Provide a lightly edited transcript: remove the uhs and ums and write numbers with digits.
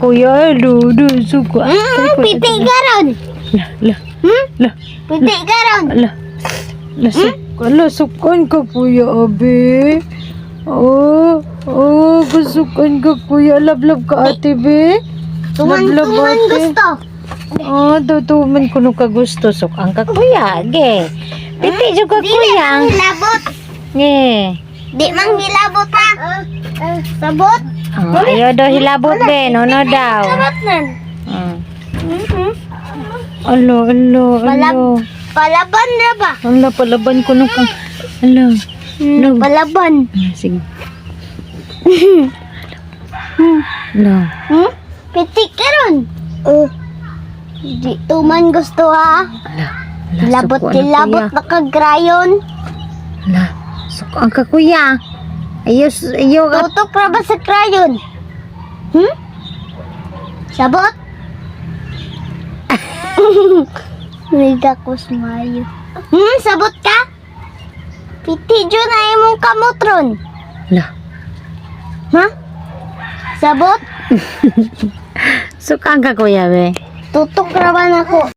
kuya. Suka. Piti ka ron. La. Piti ka ron. Sukan ka kuya, abe. Kasukan ka kuya. Love ka ate, be. Tuman gusto. Tuman ko nung kagusto. Sukan ka kuya, ge. Piti juga kuya. Di hilabot. Ge. Di mang hilabot ha. Sabot. Ayaw daw hilabot, be. No daw. Sabot nan. Alo. Palaban na ba? Ala, palaban ko nung kang... Ala. Palaban. Sige. Ala. Piti ka ron. Di tuman gusto ha. Labot na kagrayon. Ala. Sukan ka kuya. Ayaw ka. Tutok na ba sa krayon? Sabot? Liga ko sumayo. Sabot ka? Piti dyan na imong kamotron. Ala. Ha? Sabot? Sukan ka kuya, be. Tutok na ba na ko?